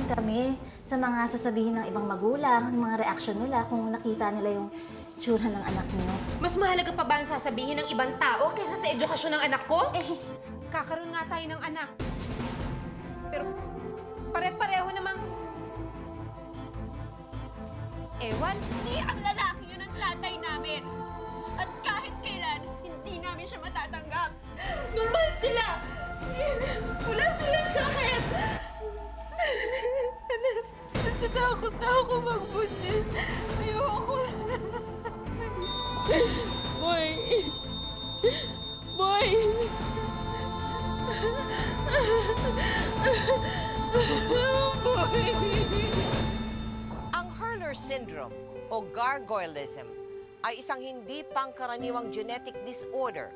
rin kami sa mga sasabihin ng ibang magulang, yung mga reaksyon nila kung nakita nila yung tsura ng anak niyo. Mas mahalaga pa ba ang sasabihin ng ibang tao kaysa sa edukasyon ng anak ko? Eh, Kakaroon nga tayo ng anak. Pero pare-pareho namang... Ewan, Hindi ang lalaki yun ang tatay namin. At kahit kailan, hindi namin siya matatanggap. normal sila! Wala silang sakit! Natatakot na ako magbuntis. Ayoko. Boy! Boy! Ang Hurler syndrome o gargoylism ay isang hindi pangkaraniwang genetic disorder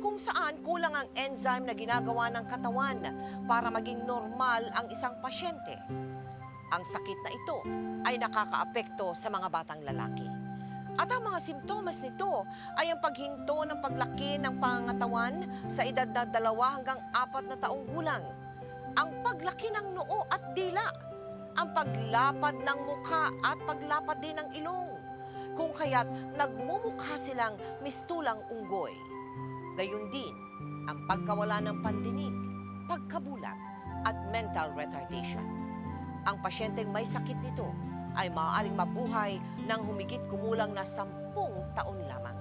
kung saan kulang ang enzyme na ginagawa ng katawan para maging normal ang isang pasyente. Ang sakit na ito ay nakakaapekto sa mga batang lalaki. At ang mga simptomas nito ay ang paghinto ng paglaki ng pangangatawan sa edad na 2 hanggang 4 na taong gulang, ang paglaki ng noo at dila, ang paglapad ng mukha at paglapad din ng ilong, kung kaya't nagmumukha silang mistulang unggoy. Gayun din ang pagkawala ng pandinig, pagkabulag at mental retardation. Ang pasyenteng may sakit nito ay maaaring mabuhay ng humigit kumulang na 10 taon lamang.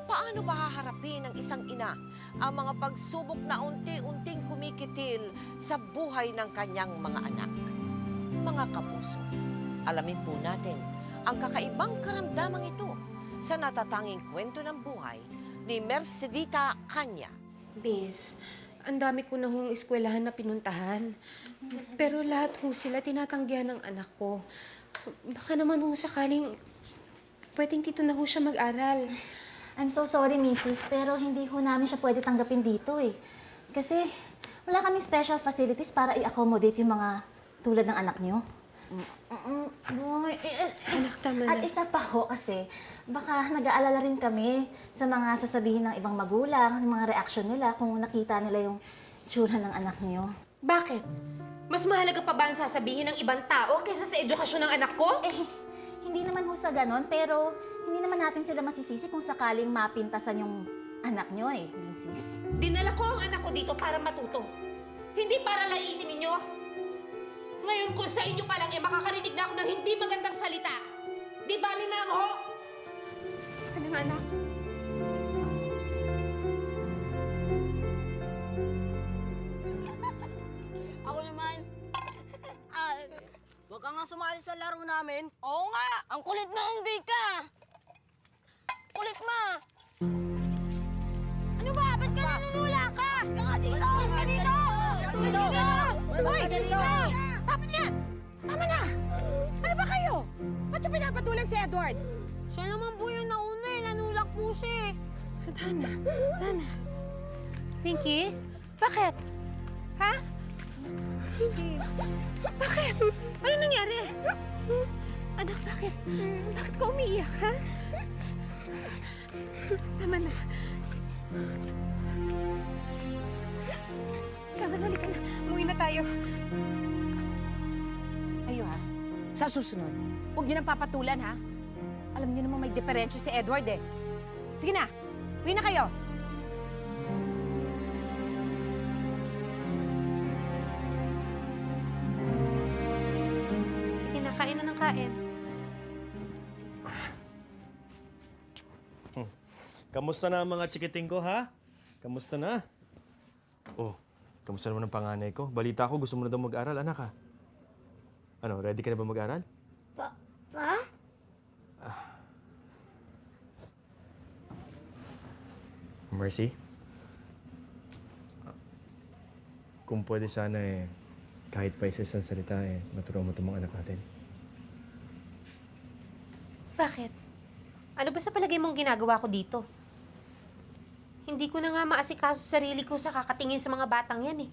Paano ba haharapin ng isang ina ang mga pagsubok na unti-unting kumikitil sa buhay ng kanyang mga anak? Mga kapuso, alamin po natin ang kakaibang karamdamang ito sa natatanging kwento ng buhay ni Mercedita Kanya. Bis, ang dami ko na hong eskwelahan na pinuntahan. Pero lahat ho sila tinatanggihan ng anak ko. Baka naman ho sakaling pwedeng dito na ho siya mag-aral. I'm so sorry, Mrs. Pero hindi ho namin siya pwede tanggapin dito eh. Kasi wala kaming special facilities para i-accommodate yung mga tulad ng anak niyo. Boy, Anak, tama At na. isa pa ho kasi, baka nag-aalala rin kami sa mga sasabihin ng ibang magulang, yung mga reaksyon nila kung nakita nila yung tsura ng anak niyo. Bakit? Mas mahalaga pa ba ang sasabihin ng ibang tao kaysa sa edukasyon ng anak ko? Eh, hindi naman ho sa ganon, pero hindi naman natin sila masisisi kung sakaling mapintasan yung anak niyo eh, Mrs. Dinala ko ang anak ko dito para matuto. Hindi para laitin ninyo. Ngayon kung sa inyo pa lang eh makakarinig na ako ng hindi magandang salita. Di bali na ang ho! Anong anak? Ako naman. Huwag ka nga sumali sa laro namin. Oo nga! Ang kulit mo, hindi ka! Kulit mo! Ano ba? Ba't ka nanunula ka? Mas ka nga dito! Mas ka dito! Mas ka dito! Hoy! Tama na yan! Tama na! Ano ba kayo? Ba't yung pinapatulan si Edward? Siya naman po yung nauna eh. Nanulak po siya eh. Dana. Pinky? Bakit? Ha? Bakit? Ano nangyari? Anak, bakit? Bakit ka umiiyak, ha? Tama na. Tama na, halika na. Umuwi na tayo. Ayo, ha? Sa susunod, huwag niyo nang papatulan, ha? Alam niyo naman may diferensya si Edward, eh. Sige na, uwi na kayo. Sige na, kain na ng kain. Kamusta na ang mga chikiting ko, ha? Kamusta na? Oh, kamusta naman ang panganay ko? Balita ko, gusto mo na daw mag-aral, anak, ha? Ano, ready ka na ba mag-aral? Pa? Mercy? Kung pwede sana kahit pa isa isang salita maturuan mo itong mga anak natin. Bakit? Ano ba sa palagay mong ginagawa ko dito? Hindi ko na nga maasikaso sarili ko sa kakatingin sa mga batang yan eh.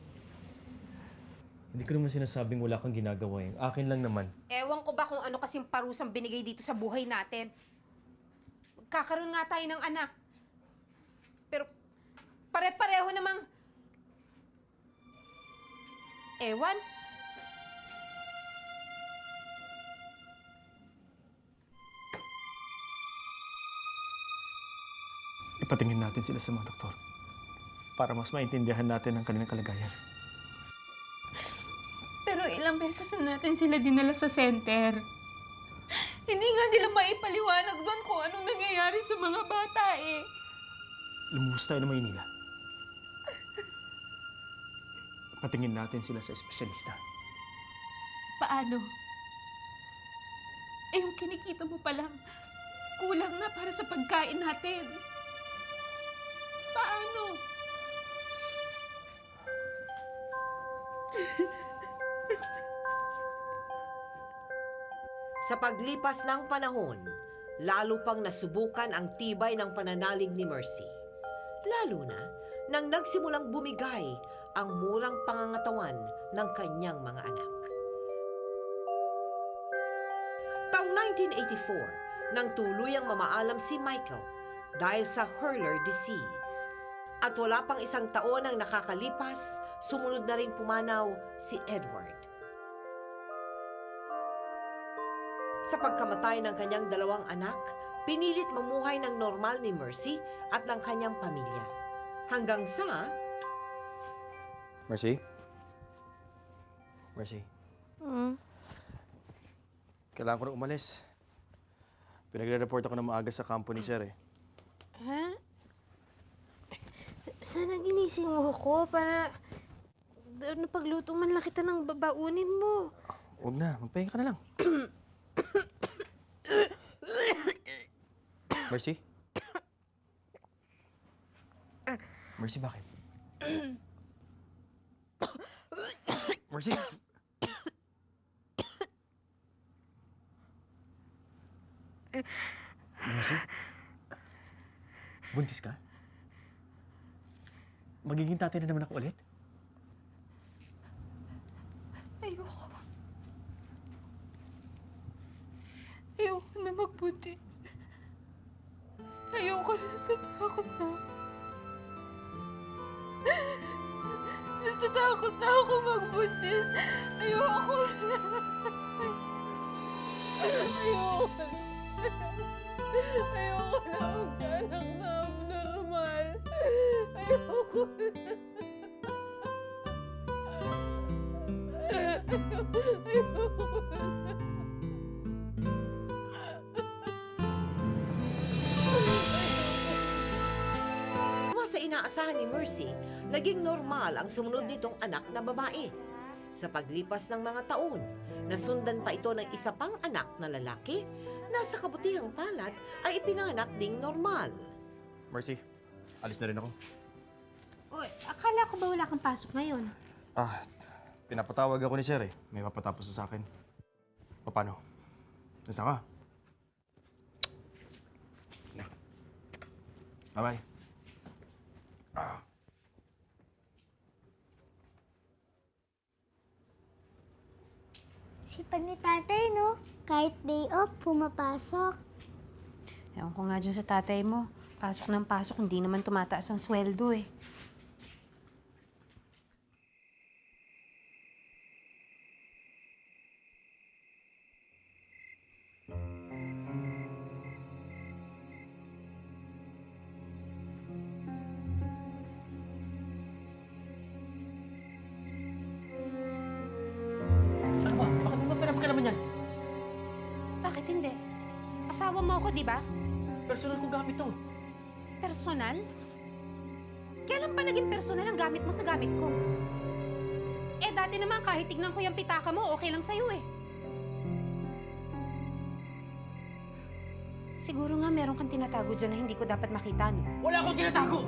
Hindi ko naman sinasabing wala kang ginagawa eh. Akin lang naman. Ewan ko ba kung ano kasing parusang binigay dito sa buhay natin. Magkakaroon nga tayo ng anak. Pero pare-pareho namang... Ewan. Ipatingin natin sila sa mga doktor para mas maintindihan natin ang kanilang kalagayan. Pero ilang beses na natin sila dinala sa center. Hindi nga nila maipaliwanag doon kung anong nangyayari sa mga bata eh. Lumuwas tayo ng Maynila. Patingin natin sila sa espesyalista. Paano? Eh yung kinikita mo pa lang, kulang na para sa pagkain natin. Paano? Sa paglipas ng panahon, lalo pang nasubukan ang tibay ng pananalig ni Mercy. Lalo na nang nagsimulang bumigay ang murang pangangatawan ng kanyang mga anak. Taong 1984, nang tuluyang mamaalam si Michael dahil sa Hurler disease. At wala pang isang taon ang nakakalipas, sumunod na rin pumanaw si Edward. Sa pagkamatay ng kanyang dalawang anak, pinilit mamuhay ng normal ni Mercy at ng kanyang pamilya. Hanggang sa... Mercy? Mercy? Kailangan ko na umalis. Pinagre-report ako ng maaga sa kampo ni Sir eh. Ha? Sana ginising mo ako para napagluto man lang kita ng babaunin mo. Huwag na, magpahinga ka na lang. Mercy? Mercy, bakit? Mercy? Mercy? Buntis ka? Magiging tatay na naman ako ulit? Ayoko. Ayoko na magbuntis. Ayoko na, natatakot na. Natatakot na ako magbuntis. Ayoko na. Ayoko na. Ayoko na magkanak na abnormal. Ayoko na. Ayoko na. Sa inaasahan ni Mercy, naging normal ang sumunod nitong anak na babae. Sa paglipas ng mga taon, nasundan pa ito ng isa pang anak na lalaki na sa kabutihang palad ay ipinanganak ding normal. Mercy, alis na rin ako. Oy, akala ko ba wala kang pasok ngayon? Pinapatawag ako ni Sir eh. May papatapos na sa akin. Paano? Nasaan ka? Bye-bye. Sipag ni tatay, no? Kahit day off, pumapasok. Ewan ko nga dyan sa tatay mo. Pasok ng pasok, hindi naman tumataas ang sweldo eh. Ano ba? Bakit mo pa naman yan? Bakit hindi? Asawa mo ako, di ba? Personal kong gamit to. Personal? Kailan pa naging personal ang gamit mo sa gamit ko? Eh, dati naman kahit tignan ko yung pitaka mo, okay lang sa'yo eh. Siguro nga meron kang tinatago dyan na hindi ko dapat makita, no? Wala akong tinatago!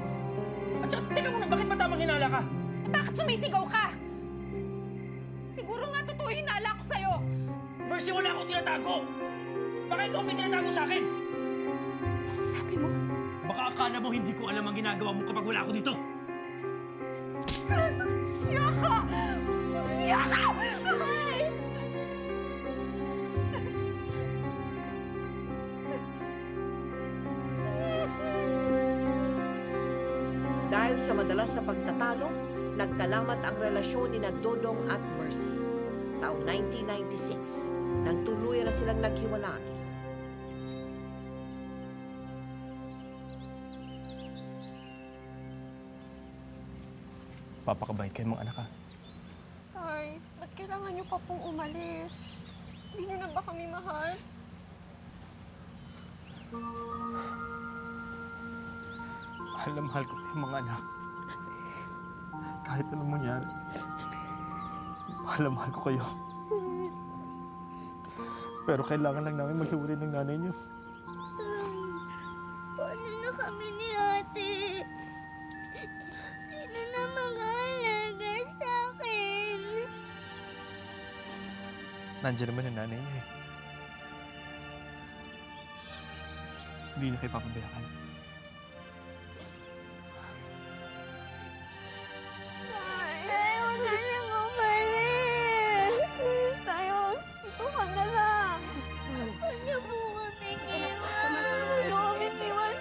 At saka, teka muna, bakit matamang hinala ka? Eh, bakit sumisigaw ka? Siguro nga totoo hinala ko sa'yo. Mercy, wala akong tinatago! Baka ikaw may tinatago sa akin! Ano sabi mo? Baka akala mo hindi ko alam ang ginagawa mo kapag wala ako dito. Yoko! Yoko! Ay! Dahil sa madalas na pagtatalo, nagkalamat ang relasyon ni na Dodong at Mercy. Taong 1996, nang tuluyan na silang naghiwalay. Napapakabait kayo mga anak ha. Tay, ba't kailangan niyo pa pong umalis? Hindi niyo na ba kami mahal? Mahal na mahal ko kayong mga anak. Kahit anong mangyari. Mahal na mahal ko kayo. Pero kailangan lang namin maghiwalay ng nanay niyo. Paano na kami ni ate? Sino na mag-aalaga sa akin? Nandiyan naman ang nanay niya eh. Hindi niya kayo papabayaan. Tay, huwag ka nang umalis. Please, tayo. Ito ka na lang. Huwag niyo po kami iwan. Huwag niyo kami iwanan.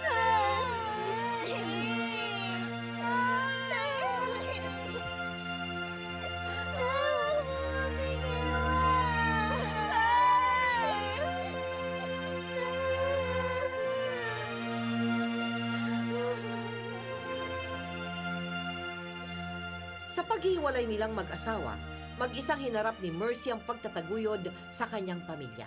Sa paghiwalay nilang mag-asawa, mag-isang hinarap ni Mercy ang pagtataguyod sa kanyang pamilya.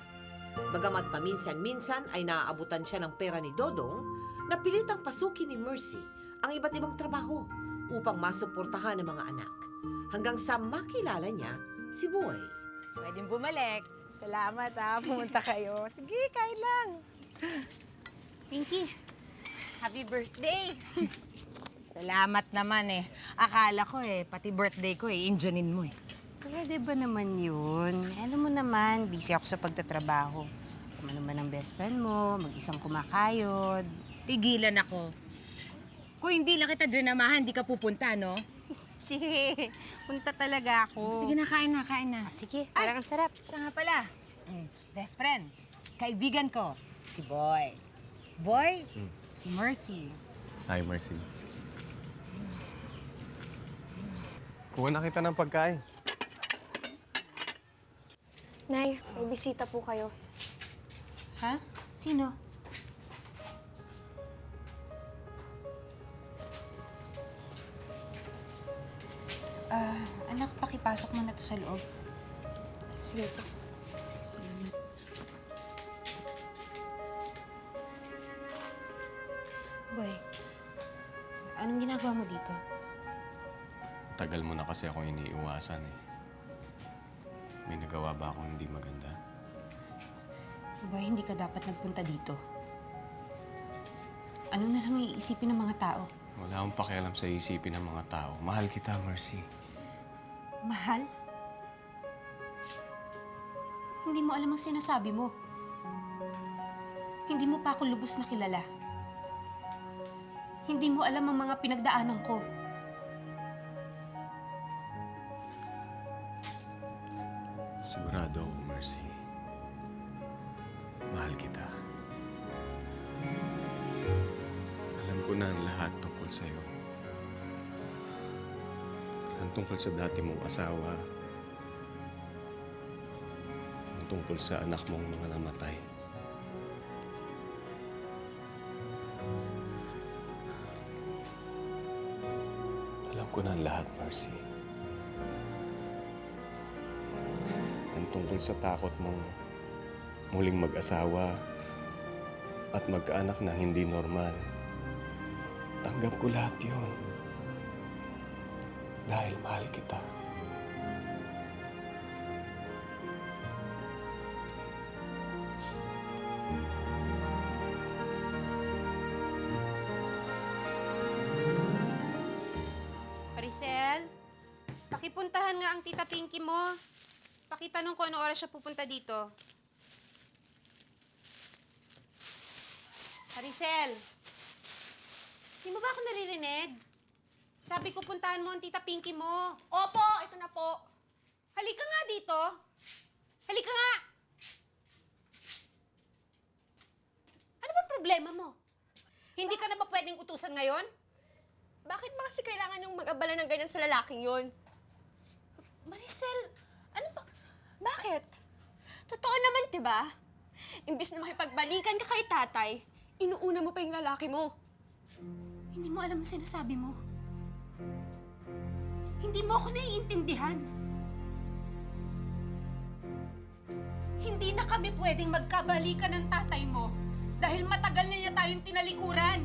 Bagamat paminsan-minsan ay naaabutan siya ng pera ni Dodong, napilitang pasukin ni Mercy ang iba't ibang trabaho upang masuportahan ang mga anak. Hanggang sa makilala niya si Boy. Pwedeng bumalik. Salamat ha, pumunta kayo. Sige, kain lang. Pinky, happy birthday. Salamat naman eh. Akala ko pati birthday ko Indianin mo eh. Pwede ba naman yun? Alam mo naman, busy ako sa pagtatrabaho. Tama naman ang best friend mo, mag-isang kumakayod. Tigilan ako. Kung hindi lang kita drenamahan, di ka pupunta, no? Hindi. Punta talaga ako. Sige na, kain na, kain na. Sige, parang ang sarap. Siya nga pala. Best friend, kaibigan ko, si Boy. Boy, si Mercy. Hi, Mercy. Kuha na kita ng pagkain. Nay, may bisita po kayo. Ha? Sino? Anak, pakipasok mo na to sa loob. Sige po. Boy, anong ginagawa mo dito? Tagal mo na kasi akong iniiwasan eh. May nagawa ba akong hindi maganda? Boy, hindi ka dapat nagpunta dito. Ano na lang iisipin ng mga tao? Wala akong pakialam sa isipin ng mga tao. Mahal kita, Mercy. Mahal? Hindi mo alam ang sinasabi mo. Hindi mo pa ako lubos na kilala. Hindi mo alam ang mga pinagdaanan ko. Sigurado ako, Mercy. Mahal kita. Alam ko na ang lahat tungkol sa'yo. Ang tungkol sa dati mong asawa. Ang tungkol sa anak mong mga namatay. Alam ko na ang lahat, Mercy. Ang tungkol sa takot mong muling mag-asawa at magkaanak na hindi normal. Tanggap ko lahat yun. Dahil mahal kita. Maricel, pakipuntahan nga ang tita Pinky mo. Pakitanong ko ano oras siya pupunta dito. Maricel, di mo ba ako naririnig? Sabi ko puntahan mo ang tita Pinky mo. Opo, ito na po. Halika nga dito. Halika nga. Ano bang problema mo? Hindi ka na ba pwedeng utusan ngayon? Bakit ba kasi kailangan yung mag-abala ng ganyan sa lalaking yun? Maricel, ano ba? Bakit? Totoo naman, diba? Imbis na makipagbalikan ka kay tatay, inuuna mo pa yung lalaki mo. Hindi mo alam ang sinasabi mo. Hindi mo ako naiintindihan. Hindi na kami pwedeng magkabalikan ng tatay mo dahil matagal na niya tayong tinalikuran.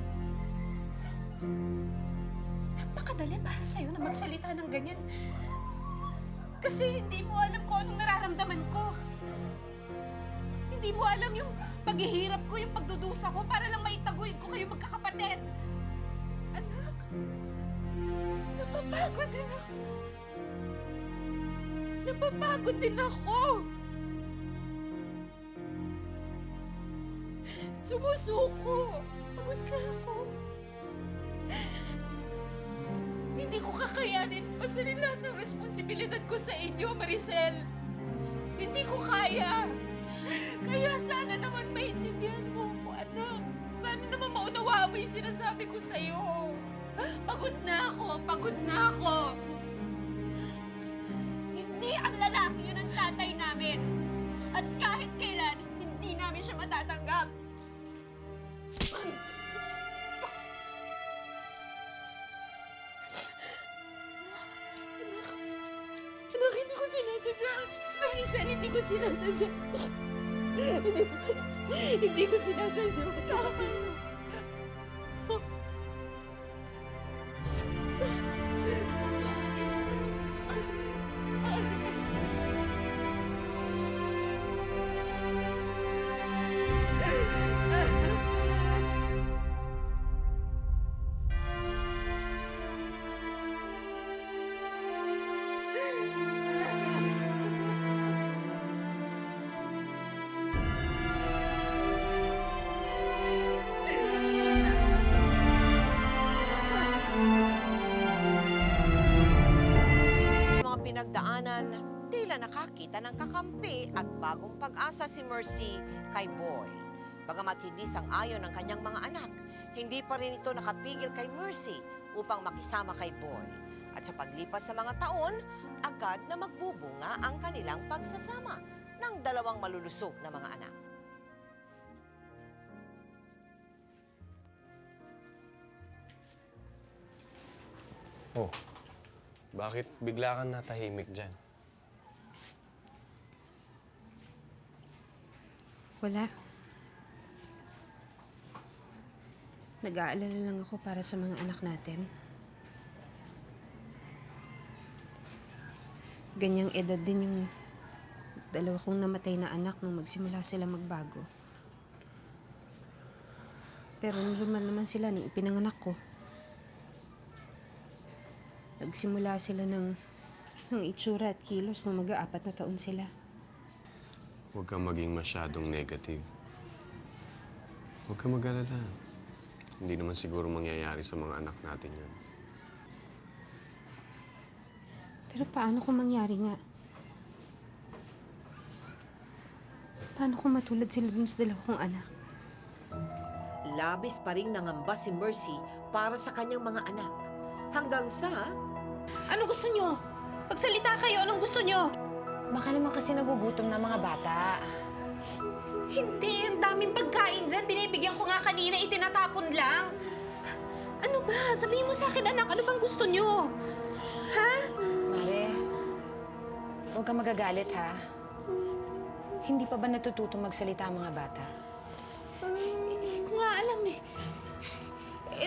Napakadali para sa'yo na magsalita ng ganyan. Kasi hindi mo alam kung anong nararamdaman ko. Hindi mo alam yung paghihirap ko, yung pagdudusa ko para lang maitaguyod ko kayo magkakapatid. Anak, napapagod din ako. Napapagod din ako. Sumusuko. Pagod na ako. Hindi ko kakayanin pasanin lahat ng responsibilidad ko sa inyo, Maricel. Hindi ko kaya. Kaya sana naman maintindihan mo ako, anak. Sana naman maunawaan mo yung sinasabi ko sa'yo. Pagod na ako. Pagod na ako. Hindi ang lalaki yun ang tatay namin. At kahit kailan, hindi namin siya matatanggap. Anak, hindi ko sinasadya. Maricel, hindi ko sinasadya. Hindi ko sinasadya. Tama mo. Mga pinagdaanan, tila nakakita ng kakampi at bagong pag-asa si Mercy kay Boy. Bagamat hindi sang-ayon ng kanyang mga anak, hindi pa rin ito nakapigil kay Mercy upang makisama kay Boy. At sa paglipas sa mga taon, agad na magbubunga ang kanilang pagsasama ng dalawang malulusog na mga anak. Oh, bakit bigla kang natahimik dyan? Wala. Nag-aalala lang ako para sa mga anak natin. Ganyang edad din yung dalawa kong namatay na anak nung magsimula sila magbago. Pero normal naman sila nung ipinanganak ko. Nagsimula sila ng itsura at kilos nung mag-4 na taon sila. Huwag kang maging masyadong negative. Huwag kang mag-alala. Hindi naman siguro mangyayari sa mga anak natin yan. Pero paano kung mangyari nga? Paano kung matulad sila dun sa dalawa kong anak? Labis pa rin nangamba si Mercy para sa kanyang mga anak. Hanggang sa... Anong gusto nyo? Magsalita kayo, anong gusto nyo? Baka naman kasi nagugutom na mga bata. Hindi, ang daming pagkain dyan. Binibigyan ko nga kanina, itinatapon lang. Ano ba? Sabihin mo sa akin, anak, ano bang gusto nyo? Ha? Mare, huwag kang magagalit, ha? Hindi pa ba natututo magsalita ang mga bata? Hindi ko nga alam eh.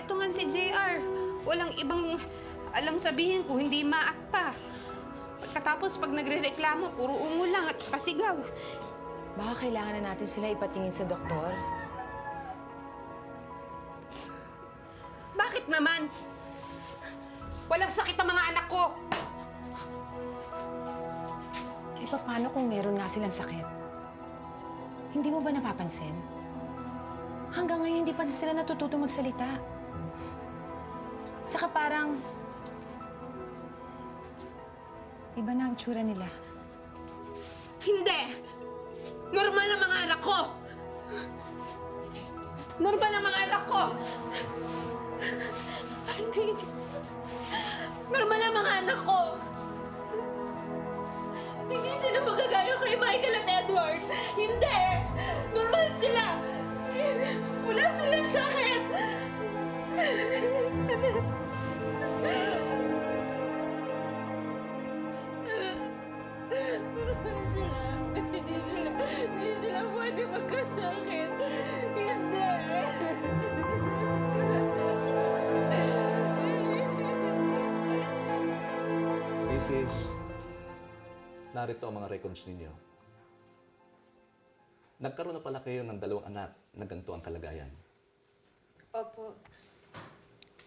Ito nga si JR. Walang ibang alam sabihin ko, hindi maak pa. Pagkatapos pag nagre-reklamo, puro ungo lang at saka sigaw. Baka kailangan na natin sila ipatingin sa doktor. Bakit naman? Walang sakit ang mga anak ko. Eh, paano kung meron nga silang sakit? Hindi mo ba napapansin? Hanggang ngayon, hindi pa sila natututo magsalita. Saka parang... iba na ang tsura nila. Hindi! Normal ang mga anak ko! Normal ang mga anak ko! Normal ang mga anak ko! Hindi sila magagaya kay Michael at Edward! Hindi! Normal sila! Wala silang sakit! Hindi sila pwede magkasakit. Hindi. Mrs., narito ang mga records ninyo. Nagkaroon na pala kayo ng 2 anak na ganito ang kalagayan. Opo.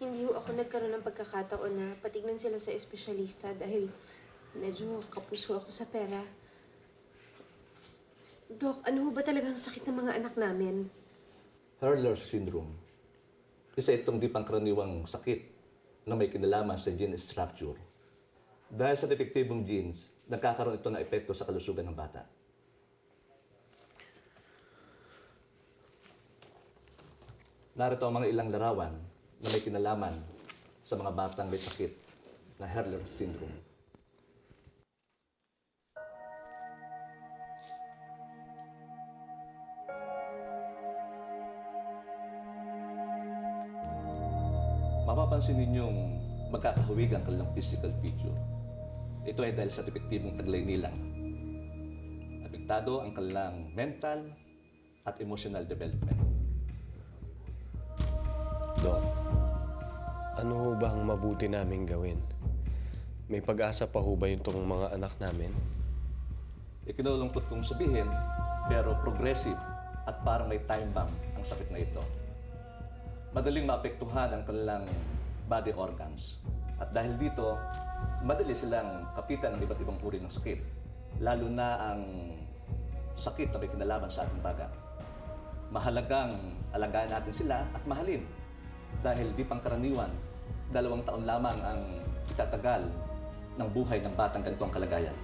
Hindi ho ako nagkaroon ng pagkakataon na patignan sila sa espesyalista dahil medyo kapuso ako sa pera. Dok, ano ho ba talagang sakit ng mga anak namin? Hurler's syndrome. Isa itong di pangkaraniwang sakit na may kinalaman sa gene structure. Dahil sa depektibong genes, nagkakaroon ito ng epekto sa kalusugan ng bata. Narito ang mga ilang larawan na may kinalaman sa mga batang may sakit na Hurler's syndrome. Mapapansin ninyong magkakahuwig ang kanilang physical feature. Ito ay dahil sa depektibong taglay nilang. Apektado ang kanilang mental at emotional development. Dok, ano ho ba ang mabuti naming gawin? May pag-asa pa ho ba yung tong mga anak namin? Ikinulungkot kong sabihin, pero progressive at parang may time bomb ang sakit na ito. Madaling maapektuhan ang kanilang body organs. At dahil dito, madali silang kapitan ng iba't ibang uri ng sakit. Lalo na ang sakit na may kinalaman sa ating baga. Mahalagang alagaan natin sila at mahalin. Dahil di pangkaraniwan, 2 taon lamang ang itatagal ng buhay ng batang ganitong kalagayan.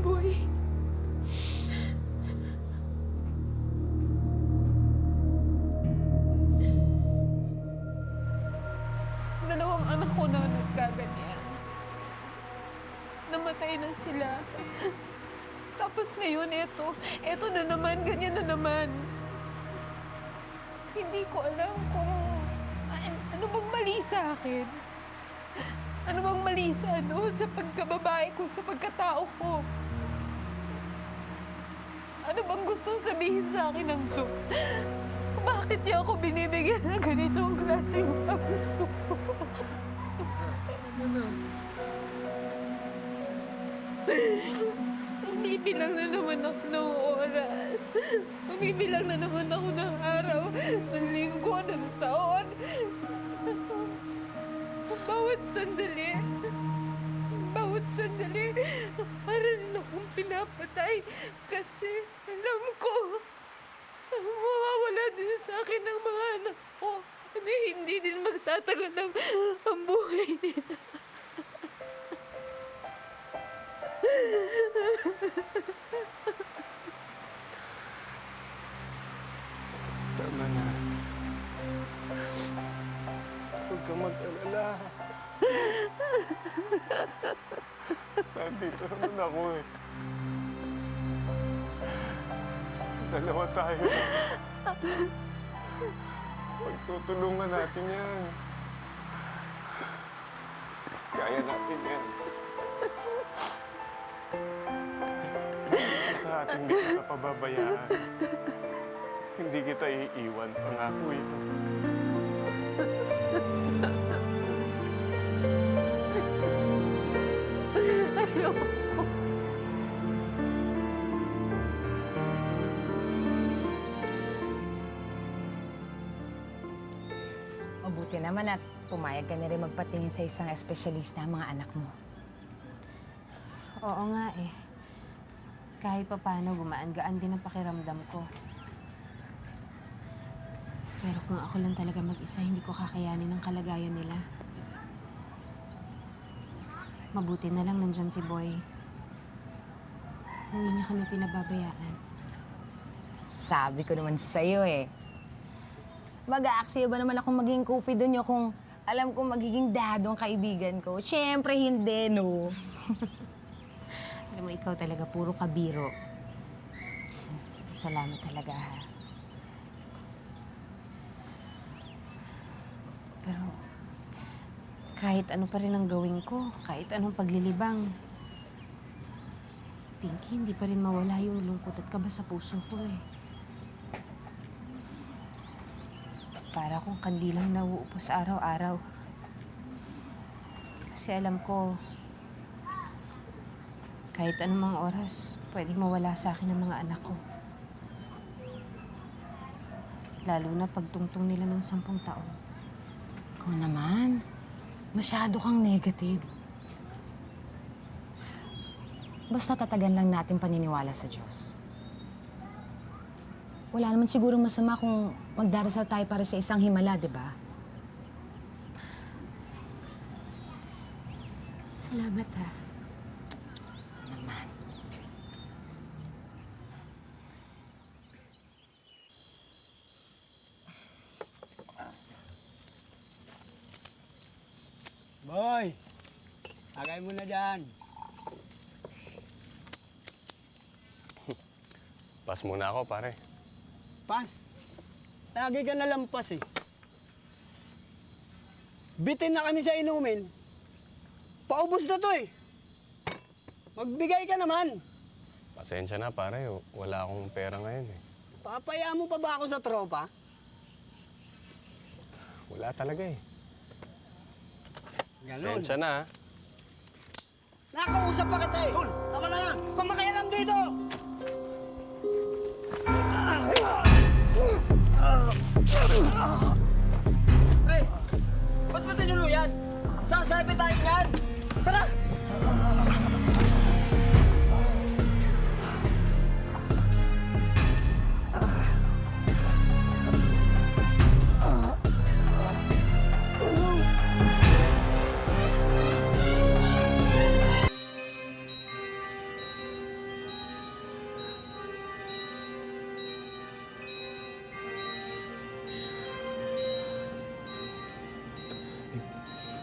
Boy. Dalawang anak ko na nagkaganyan. Namatay na sila. Tapos ngayon, eto na naman, ganyan na naman. Hindi ko alam kung ano bang mali sa akin. Ano bang mali sa pagkababae ko, sa pagkatao ko. Ano bang gustong sabihin sa akin ng Diyos? Bakit niya ako binibigyan ng ganitong klaseng puso? Umibilang na naman ako ng oras. Umibilang na naman ako ng araw, ng linggo, ng taon. Bawat sandali, parang akong pinapatay kasi alam ko mawawala din sa akin ng mga anak ko na hindi din magtatagal ang buhay nila. Tama na. Huwag ka mag-alala. Nandito naman ako eh. 2 tayo. Pagtutulungan natin yan. Kaya natin yan. Basta ating hindi kita pababayaan. Hindi kita iiwan, pangako yun. Mabuti naman at pumayag ka na rin magpatingin sa isang espesyalista ang mga anak mo. Oo nga eh. Kahit papaano gumaan-gaan din ang pakiramdam ko. Pero kung ako lang talaga mag-isa, hindi ko kakayanin ang kalagayan nila. Mabuti na lang nandyan si Boy. Hindi niya kami pinababayaan. Sabi ko naman sa'yo eh. Mag-aaksaya ba naman akong maging kupido nyo kung alam kong magiging dadong kaibigan ko? Siyempre hindi, no? Alam mo, ikaw talaga puro kabiro. Salamat talaga, ha? Kahit ano pa rin ang gawin ko, kahit anong paglilibang, Pinky, hindi pa rin mawala yung lungkot at kaba sa puso ko eh. Para akong kandilang nauupos araw-araw. Kasi alam ko, kahit anumang oras, pwedeng mawala sa akin ang mga anak ko. Lalo na pagtungtong nila ng 10 taon. Ikaw naman, masyado kang negative. Basta tatagan lang natin paniniwala sa Diyos. Wala naman sigurong masama kung magdarasal tayo para sa isang himala, di ba? Salamat ha. Naman. Boy, agay mo na dyan. Pas muna ako, pare. Pas. Lagi ka nalampas eh. Bitin na kami sa inumin. Paubos na to eh. Magbigay ka naman. Pasensya na, pare. Wala akong pera ngayon eh. Papaya mo pa ba ako sa tropa? Wala talaga eh. Ganon. Pasensya na, ha? Nakausap pa kita eh. Tol, ako na yan. Kung makialam dito. Hey, ba't mo tinuluyan? Sasabi tayo yan. Tara!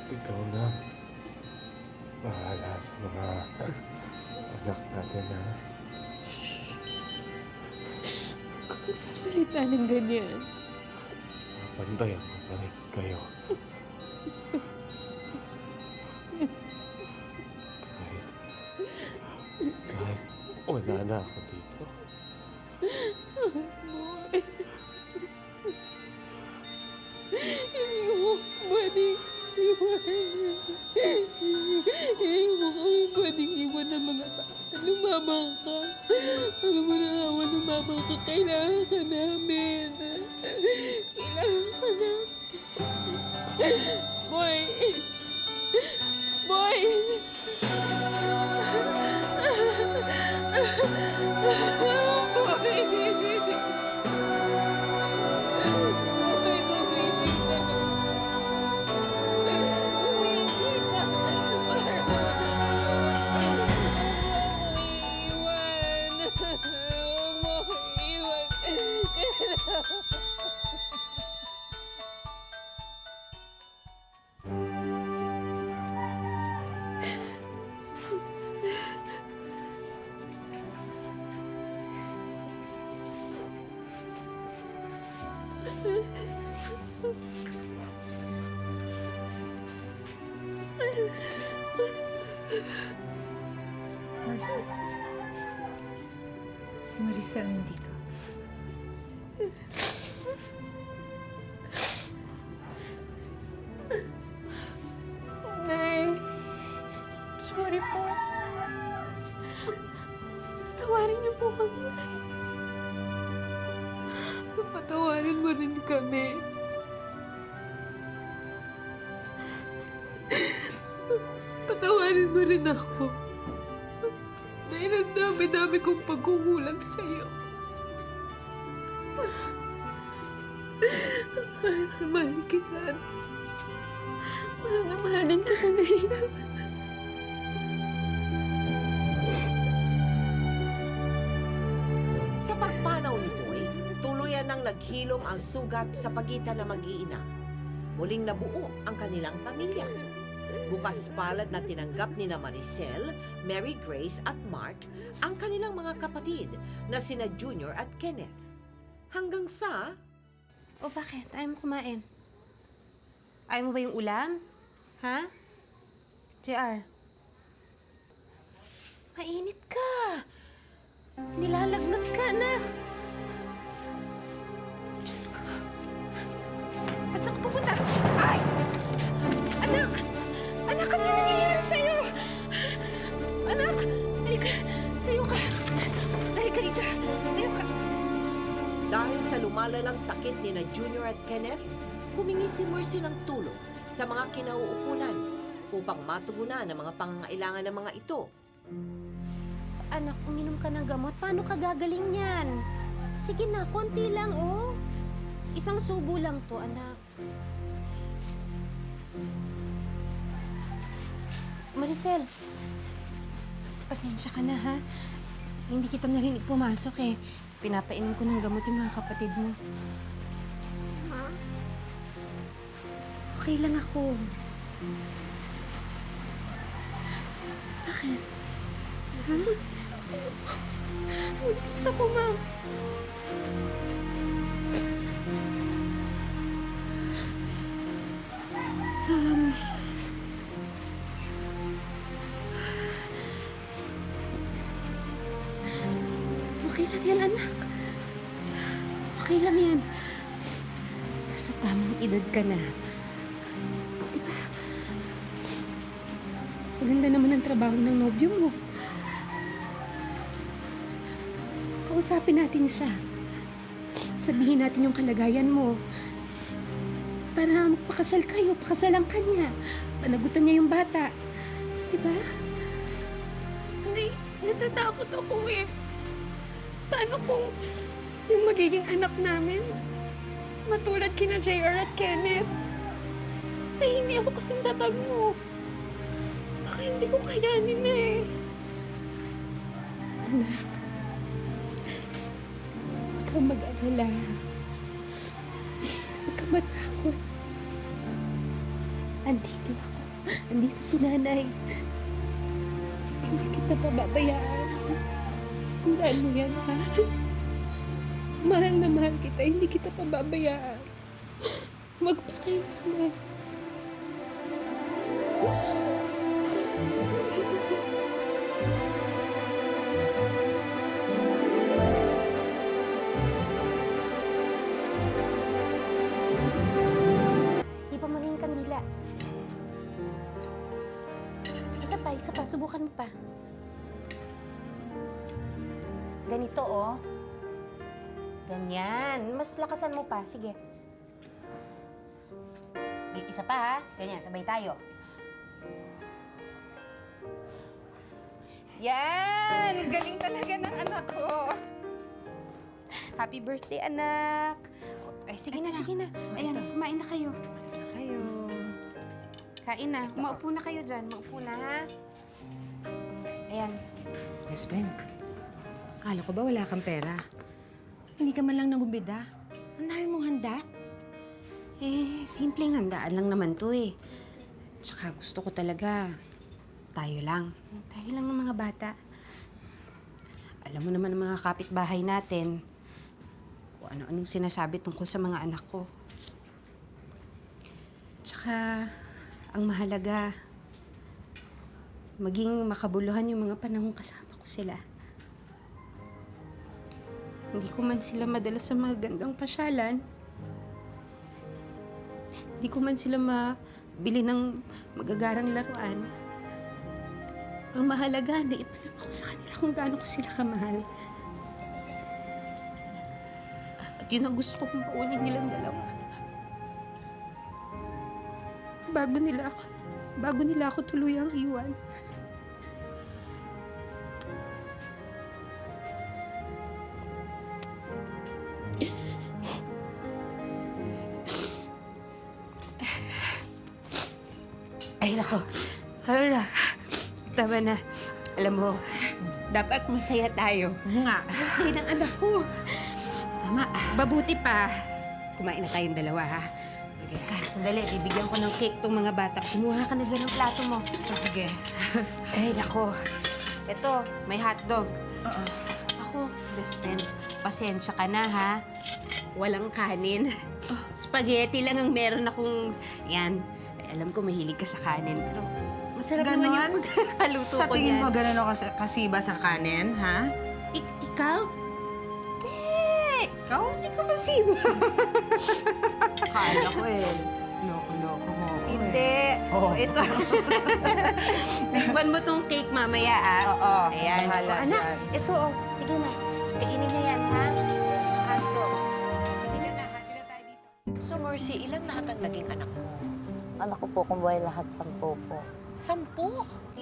Ikaw na. Bahala sa mga anak natin, ha? Kung magsasalita ng ganyan, Papantayan ko pa rin kayo. Kahit wala na ako dito. hindi mo pwedeng iwan. Hindi mo kami pwedeng iwan ng mga bata. Lumabang ka. Alam mo na nga, lumabang ka. Kailangan ka namin. Kailangan ka namin. Boy! Boy! Marcy, si Maricel nandito. Nay, sorry po. Patawarin niyo po kami, Nay. Patawarin mo rin kami. Patawarin mo rin ako. Dahil ang dami-dami kong pagkukulang sa'yo. Mahal kita. Mahal na mahal din kita ngayon. Sa pagpanaw ni Boy, tuluyan nang naghilom ang sugat sa pagitan ng mag-iina. Muling nabuo ang kanilang pamilya. Bukas palad na tinanggap ni na Maricel, Mary Grace at Mark ang kanilang mga kapatid na sina Junior at Kenneth. Hanggang sa... O bakit? Ayaw mo kumain? Ayaw mo ba yung ulam? Ha? JR? Mainit ka. Nilalagnat ka, anak. Diyos ko. Saan ka pupunta? Ay! Anak! Anak, ano yung nangyayari sa'yo? Anak! Halika. Tayo ka. Halika dito. Tayo ka. Dahil sa lumalalang sakit ni na Junior at Kenneth, humingi si Mercy ng tulong sa mga kinauukulan upang matugunan ang mga pangangailangan ng mga ito. Anak, uminom ka ng gamot. Paano ka gagaling yan? Sige na, konti lang, oh. Isang subo lang to, anak. Maricel, pasensya ka na, ha? Hindi kita narinig pumasok, eh. Pinapainom ko ng gamot yung mga kapatid mo. Ma? Okay lang ako. Bakit? Buntis ako. Buntis ako, Ma. Okay lang yan, anak. Okay lang yan. Nasa tamang edad ka na. Diba? Maganda naman ang trabaho ng nobyo mo. Kausapin natin siya. Sabihin natin yung kalagayan mo. Para magpakasal kayo, pakasalan ka niya. Panagutan niya yung bata. Diba? Hindi, natatakot ako eh. Paano kung yung magiging anak namin matulad kina JR at Kenneth? Ay, hindi ako kasing tatag mo. Baka hindi ko kayanin eh. Anak, huwag kang mag-alala. Huwag kang matakot. Andito ako. Andito si nanay. Hindi kita pababayaan. Tandaan mo yan, ha? Mahal na mahal kita. Hindi kita pababayaan. Magpakailangan. Di pa maging kandila. Isa pa. Subukan mo pa. Ganito, oh. Ganyan. Mas lakasan mo pa. Sige. Isa pa, ha? Ganyan, sabay tayo. Yan! Galing talaga ng anak ko. Happy birthday, anak. Ay, sige na. Ayan, kumain na kayo. Kain na. Maupo na kayo dyan. Maupo na, ha? Ayan. Best friend, akala ko ba wala kang pera? Hindi ka man lang nagumbida. Ang dami mong handa. Simpleng handaan lang naman to, eh. Tsaka gusto ko talaga, tayo lang. Tayo lang ng mga bata. Alam mo naman ang mga kapitbahay natin, kung ano-anong sinasabi tungkol sa mga anak ko. Tsaka, ang mahalaga, maging makabuluhan yung mga panahong kasama ko sila. Hindi ko man sila madala sa mga gandang pasyalan. Hindi ko man sila mabili ng magagarang laruan. Ang mahalaga na ipanam ako sa kanila kung gaano ko sila kamahal. At yun ang gusto kong paunin nilang dalawa. Bago nila ako tuluyang iwan. Ay, nako. Hala. Tama na. Alam mo, dapat masaya tayo. Nga. Ay, ng anak ko. Tama. Mabuti pa. Kumain na tayong dalawa, ha? Teka, sandali. Bibigyan ko ng cake tong mga bata. Kumuha ka na dyan ng plato mo. Sige. Ay, nako. Ito, may hotdog. Ako, best friend, pasensya ka na, ha? Walang kanin. Spaghetti lang ang meron akong, yan, Alam ko mahilig ka sa kanin, pero masarap Ganon? naman yung pagkakaluto Sa ko tingin yan. mo, gano'n ako kasiba sa kanin, ha? Ikaw? Ikaw, hindi ka masiba. Akala ko loko-loko mo ako Hindi. Oh. Ito. Tikman mo tong cake mamaya, ah. Oo, Ayan. bahala O, anak, dyan. ito, oh. Sige na. Kainin niyo yan, ha? Hando. Sige ka na, hati na tayo dito. So Mercy, ilan lahat ang naging anak mo? Anak ko po, kung buhay lahat, 10 po. 10?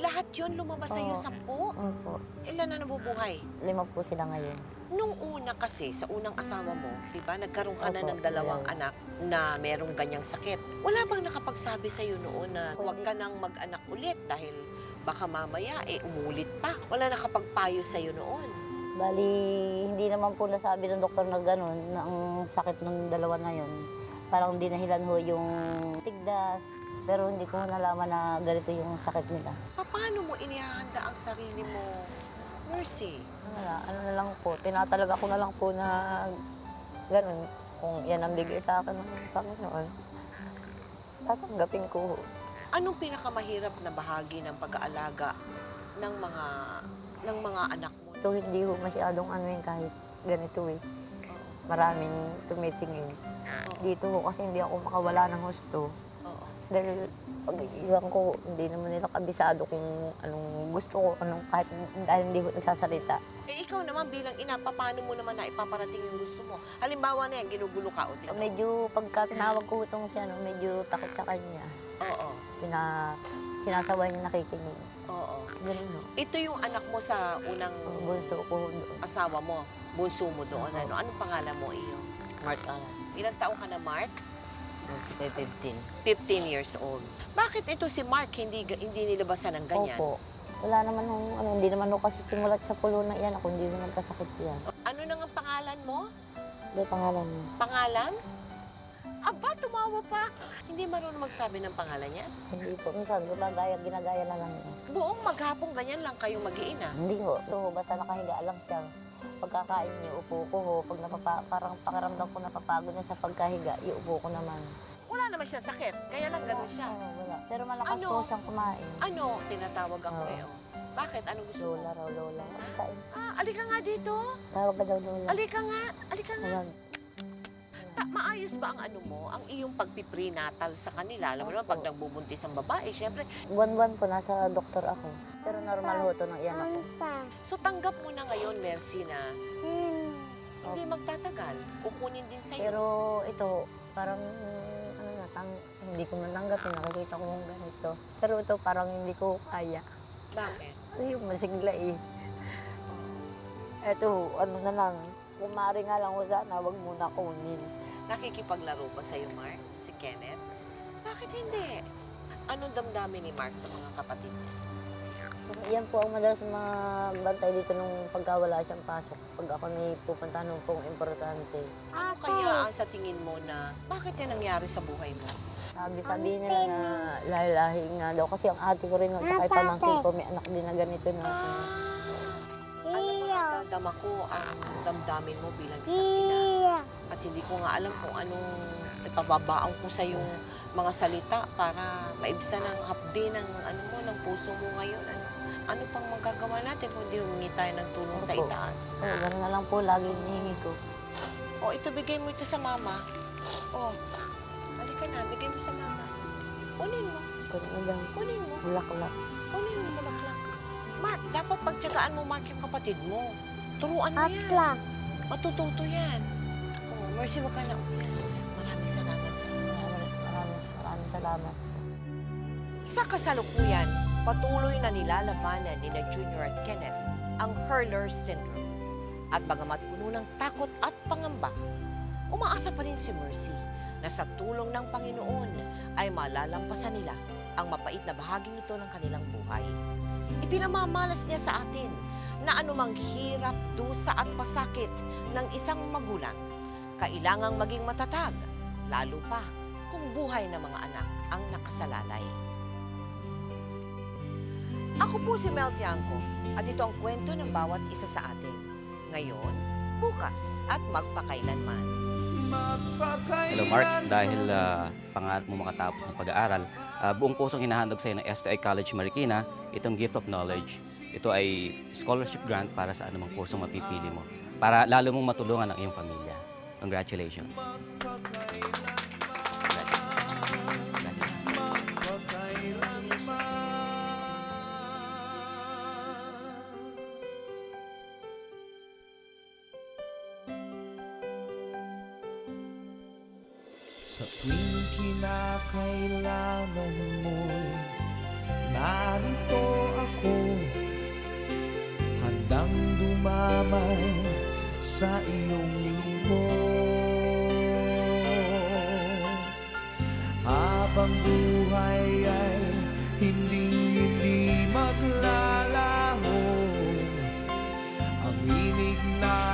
Lahat yon lumabas sa'yo, 10? Opo. Ilan na nabubuhay? 5 po sila ngayon. Nung una kasi, sa unang asawa mo, di ba, nagkaroon ka na Opo, ng 2 yeah. anak na merong ganyang sakit. Wala bang nakapagsabi sa'yo noon na huwag ka nang mag-anak ulit dahil baka mamaya, umulit pa? Wala nakapagpayo sa'yo noon? Bali, hindi naman po nasabi ng doktor na gano'n, na ang sakit ng 2 na yun. Parang dinahilan ho yung tigdas. Pero hindi ko nalaman na ganito yung sakit nila. Paano mo inihahanda ang sarili mo, Mercy? Ano na lang po, tinatalaga ko na lang po na gano'n. Kung yan ang bigay sa akin ng Panginoon, tatanggapin ko. Anong pinakamahirap na bahagi ng pag-aalaga ng mga anak mo? Ito hindi ho masyadong ano yun kahit ganito eh. Maraming tumitingin. Dito ho kasi hindi ako makawala ng husto. Oo. Dahil pag iwan ko, hindi naman nila kabisado kung anong gusto ko, kahit dahil hindi ko nagsasalita. Ikaw naman bilang ina, paano mo naman na ipaparating yung gusto mo? Halimbawa na yan, ginugulo ka o tingnan mo. Medyo pagka tinawag ko itong siya, medyo takot sa kanya. Oo. Sinasaway niya nakikinig. Oo. Ganun ho. Ito yung anak mo sa unang Bunso ko doon. asawa mo, bunso mo doon. Ano? Anong pangalan mo iyo? Mark Alan. Ilang taong ka na, Mark? 15. 15 years old. Bakit ito si Mark hindi nilabasan ng ganyan? Opo. Wala naman hindi naman ho kasi simulat sa pulo na yan ako, hindi naman kasakit yan. Ano nang ang pangalan mo? Hindi pangalan mo. Pangalan? Aba, tumawa pa. Hindi marunong magsabi ng pangalan niya? Hindi po. Minsan, ginagaya na lang niya. Buong maghapong ganyan lang kayong mag-iina. Hindi ho. Ito ho, basta nakahiga lang siya. Pagkakain niya, upo ko ho. Pag parang pakiramdam ko napapagod na sa pagkahiga, iupo ko naman. Wala naman siya sakit, kaya lang ganun siya. Oo, wala. Pero malakas Ano? po siyang kumain. Ano? Tinatawag ako Oo. eh. Bakit? Ano gusto Lola mo? raw, Lola. Kain. Alika nga dito. Tawag ka daw Lola. Alika nga. Alika nga. Ayan. Maayos ba ang ano mo, ang iyong pagpiprenatal sa kanila? Alam mo naman, pag nagbubuntis ang babae, syempre. Buwan-buwan po, nasa doktor ako. Pero normal ho ito ng iyan ako. So tanggap mo na ngayon, Mercy, na hindi magtatagal. Kukunin din sa'yo. Pero ito, parang hindi ko matanggapin. Nakikita ko mong ganito. Pero ito parang hindi ko kaya. Bakit? Ay, masigla eh. Ito, ano na lang. Kung maaari nga lang ko sana, wag muna kunin. Nakikipaglaro ba sa'yo, Mark? Si Kenneth? Bakit hindi? Anong damdamin ni Mark ng mga kapatid niya? Yan po ang madalas mga bantay dito nung pagkawala siyang pasok. Pag ako may pupuntahan nung pong importante. Ano kaya ang sa tingin mo na bakit yan nangyari sa buhay mo? Sabi nila na lahi-lahi nga daw. Kasi ang ate ko rin, at saka yung pamangkin ko, may anak din na ganito na. Alam mo, nadadama ko ang damdamin mo bilang isang ina. At hindi ko nga alam kung anong ipababaon ko sa yung mga salita para maibsan ang hapdi ng ng puso mo ngayon. Ano pang magagawa natin kung di humingi tayo ng tulong sa Opo. itaas? Oo, gano'n na lang po lagi hinihingi ko. O, ito, bigay mo ito sa mama. O, halika na, bigay mo sa mama. Kunin mo, Gano'n na lang. kunin mo, Bulaklak. kunin mo, bulaklak. Mark, dapat pagtsagaan mo, Mark, yung kapatid mo. Turuan mo yan. Matututo yan. O, Mercy, wag ka na umiyan. Maraming salamat sa iyo. Maraming salamat. Sa kasalukuyan, patuloy na nilalabanan ni na Junior at Kenneth ang Hurler Syndrome. At bagamat puno ng takot at pangamba, umaasa pa rin si Mercy na sa tulong ng Panginoon ay malalampasan nila ang mapait na bahaging ito ng kanilang buhay. Ipinamamalas niya sa atin na anumang hirap, dusa at pasakit ng isang magulang, kailangang maging matatag, lalo pa kung buhay ng mga anak ang nakasalalay. Ako po si Mel Tiangco at ito ang kwento ng bawat isa sa atin. Ngayon, bukas at magpakailanman. Hello Mark, dahil pangarap mo makatapos ng pag-aaral, buong pusong hinahandog sa'yo ng STI College Marikina itong Gift of Knowledge. Ito ay scholarship grant para sa anumang kursong mapipili mo, para lalo mong matulungan ang iyong pamilya. Congratulations. Sa tuwing kinakailangan mo'y narito ako, handang dumamay sa iyong lingkod. Habang buhay ay hindi maglalaho, ang himig natin